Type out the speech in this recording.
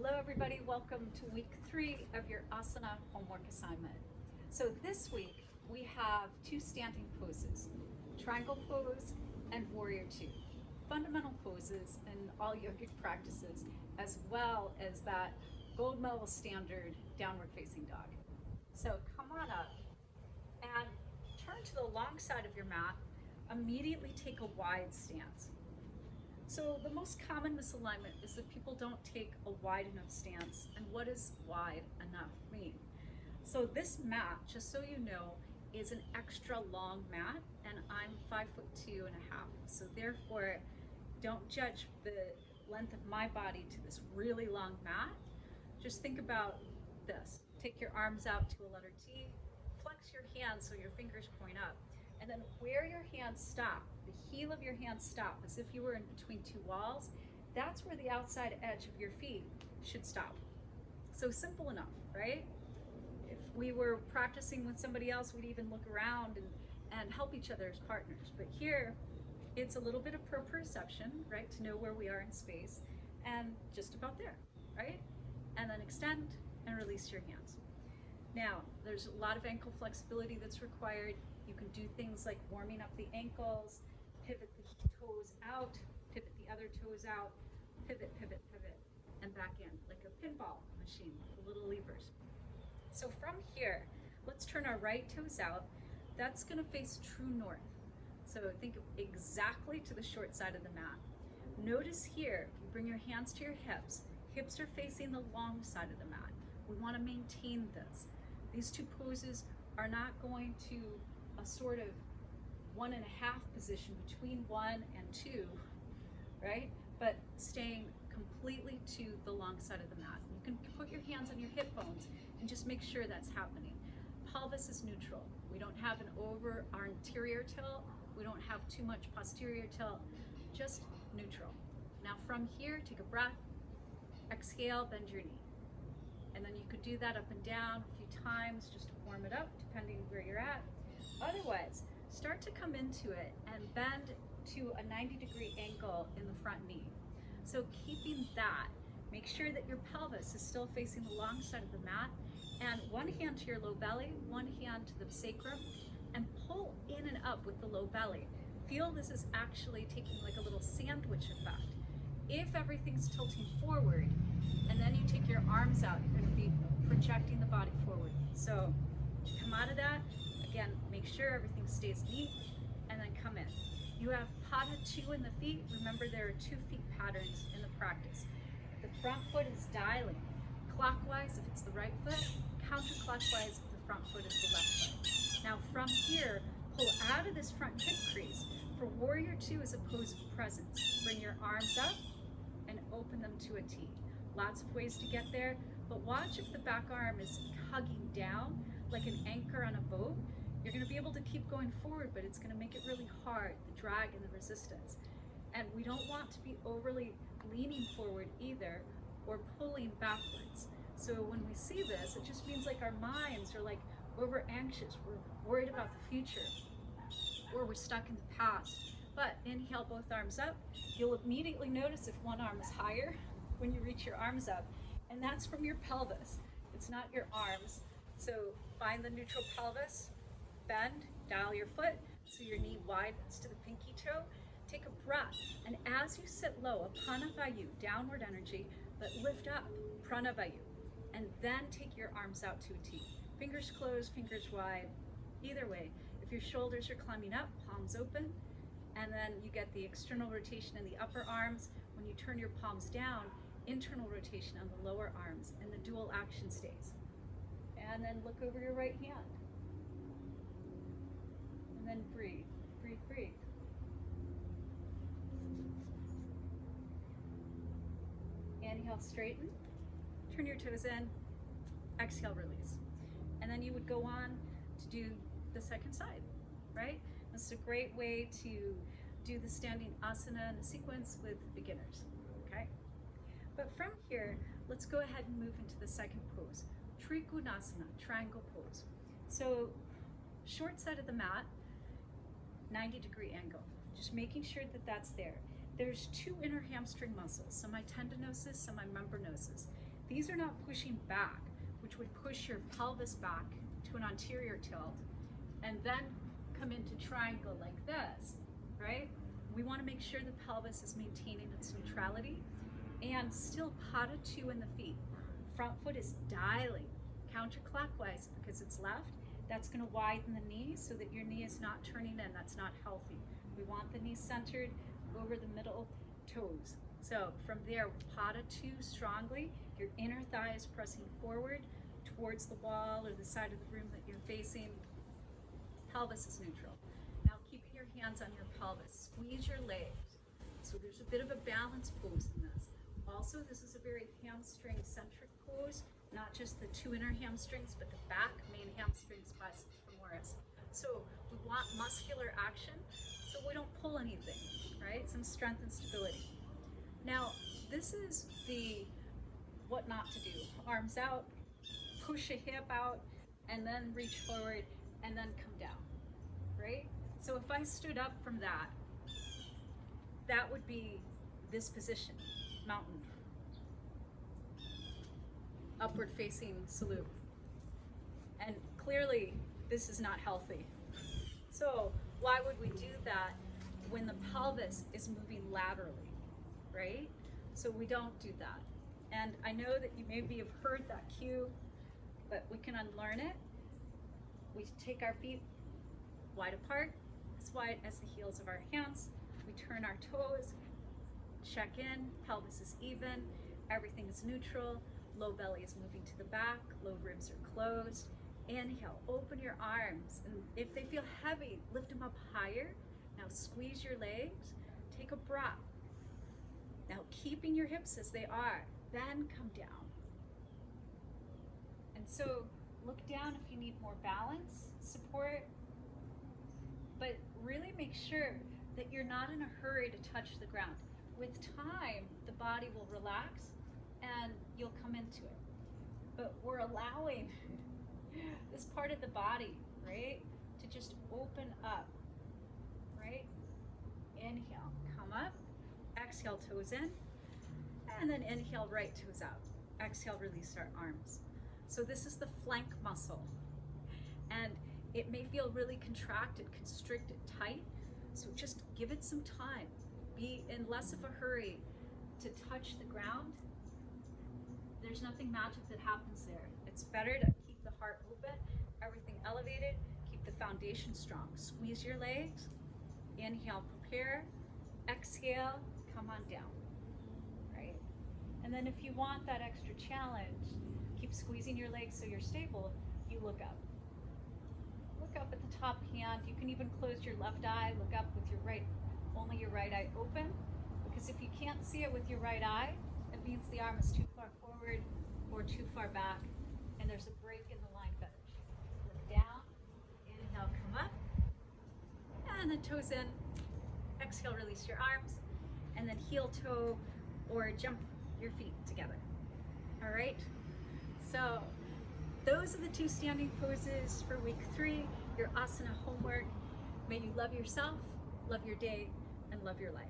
Hello everybody, welcome to week 3 of your Asana homework assignment. So this week we have 2 standing poses, triangle pose and warrior 2. Fundamental poses in all yogic practices, as well as that gold medal standard downward facing dog. So come on up and turn to the long side of your mat. Immediately take a wide stance. So the most common misalignment is that people don't take a wide enough stance. And what does wide enough mean? So this mat, just so you know, is an extra long mat, and I'm 5'2.5". So therefore, don't judge the length of my body to this really long mat. Just think about this. Take your arms out to a letter T, flex your hands so your fingers point up. And then where your hands stop, the heel of your hands stop, as if you were in between 2 walls, that's where the outside edge of your feet should stop. So simple enough, right? If we were practicing with somebody else, we'd even look around and help each other as partners. But here, it's a little bit of proprioception, right? To know where we are in space, and just about there, right? And then extend and release your hands. Now, there's a lot of ankle flexibility that's required. You can do things like warming up the ankles, pivot the toes out, pivot the other toes out, pivot, pivot, pivot, and back in, like a pinball machine with the little levers. So from here, let's turn our right toes out. That's gonna face true north. So think exactly to the short side of the mat. Notice here, you bring your hands to your hips. Hips are facing the long side of the mat. We wanna maintain this. These 2 poses are not going to a sort of 1.5 position between 1 and 2, right? But staying completely to the long side of the mat. You can put your hands on your hip bones and just make sure that's happening. Pelvis is neutral. We don't have an over our anterior tilt. We don't have too much posterior tilt, just neutral. Now from here, take a breath, exhale, bend your knee. And then you could do that up and down a few times just to warm it up, depending where you're at. Otherwise, start to come into it and bend to a 90-degree angle in the front knee. So keeping that, make sure that your pelvis is still facing the long side of the mat, and one hand to your low belly, one hand to the sacrum, and pull in and up with the low belly. Feel this is actually taking like a little sandwich effect. If everything's tilting forward, and then you take your arms out, you're gonna be projecting the body forward. So come out of that, again, make sure everything stays neat, and then come in. You have Pada 2 in the feet. Remember, there are 2 feet patterns in the practice. The front foot is dialing clockwise if it's the right foot, counterclockwise if the front foot is the left foot. Now from here, pull out of this front hip crease. For warrior 2 is a pose of presence. Bring your arms up and open them to a T. Lots of ways to get there, but watch if the back arm is hugging down like an anchor on a boat. You're gonna be able to keep going forward, but it's gonna make it really hard, the drag and the resistance. And we don't want to be overly leaning forward either, or pulling backwards. So when we see this, it just means like our minds are like over anxious, we're worried about the future, or we're stuck in the past. But inhale both arms up. You'll immediately notice if one arm is higher when you reach your arms up, and that's from your pelvis. It's not your arms. So find the neutral pelvis, bend, dial your foot so your knee widens to the pinky toe. Take a breath, and as you sit low, Apanavayu, downward energy, but lift up, Pranavayu, and then take your arms out to a T. Fingers closed, fingers wide. Either way, if your shoulders are climbing up, palms open, and then you get the external rotation in the upper arms. When you turn your palms down, internal rotation on the lower arms, and the dual action stays. And then look over your right hand. And then breathe, breathe, breathe. Inhale, straighten. Turn your toes in. Exhale, release. And then you would go on to do the second side, right? This is a great way to do the standing asana in a sequence with beginners, okay? But from here, let's go ahead and move into the second pose, Trikonasana, triangle pose. So short side of the mat, 90-degree angle, just making sure that that's there. There's 2 inner hamstring muscles, semi-tendinosus, semi-membranosus. These are not pushing back, which would push your pelvis back to an anterior tilt and then come into triangle like this, right? We want to make sure the pelvis is maintaining its neutrality and still pada 2 in the feet. Front foot is dialing counterclockwise because it's left. That's going to widen the knee so that your knee is not turning in. That's not healthy. We want the knee centered over the middle toes. So from there, pada 2 strongly. Your inner thigh is pressing forward towards the wall or the side of the room that you're facing. Pelvis is neutral. Now keeping your hands on your pelvis. Squeeze your legs. So there's a bit of a balance pose in this. Also, this is a very hamstring-centric pose, not just the 2 inner hamstrings, but the back, main hamstrings, biceps, femoris. So we want muscular action, so we don't pull anything, right? Some strength and stability. Now, this is the what not to do. Arms out, push a hip out, and then reach forward, and then come down, right? So if I stood up from that, that would be this position, mountain. Upward facing salute. And clearly, this is not healthy. So why would we do that when the pelvis is moving laterally, right? So we don't do that. And I know that you maybe have heard that cue, but we can unlearn it. We take our feet wide apart, as wide as the heels of our hands. We turn our toes, check in, pelvis is even, everything is neutral, low belly is moving to the back, low ribs are closed. Inhale, open your arms, and if they feel heavy, lift them up higher. Now squeeze your legs, take a breath. Now keeping your hips as they are, then come down. And so look down if you need more balance, support, but really make sure that you're not in a hurry to touch the ground. With time, the body will relax and you'll come into it. But we're allowing this part of the body, right, to just open up, right? Inhale, come up, exhale, toes in, and then inhale, right toes out. Exhale, release our arms. So this is the flank muscle. And it may feel really contracted, constricted, tight. So just give it some time. Be in less of a hurry to touch the ground. There's nothing magic that happens there. It's better to keep the heart open, everything elevated, keep the foundation strong. Squeeze your legs. Inhale, prepare. Exhale, come on down. Right? And then if you want that extra challenge, keep squeezing your legs so you're stable, you look up. Look up at the top hand. You can even close your left eye, look up with your right, only your right eye open. Because if you can't see it with your right eye, it means the arm is too far forward or too far back, and there's a break in the line feathers. Look down, inhale, come up, and then toes in. Exhale, release your arms, and then heel toe or jump your feet together. All right? So those are the 2 standing poses for week 3, your asana homework. May you love yourself, love your day, and love your life.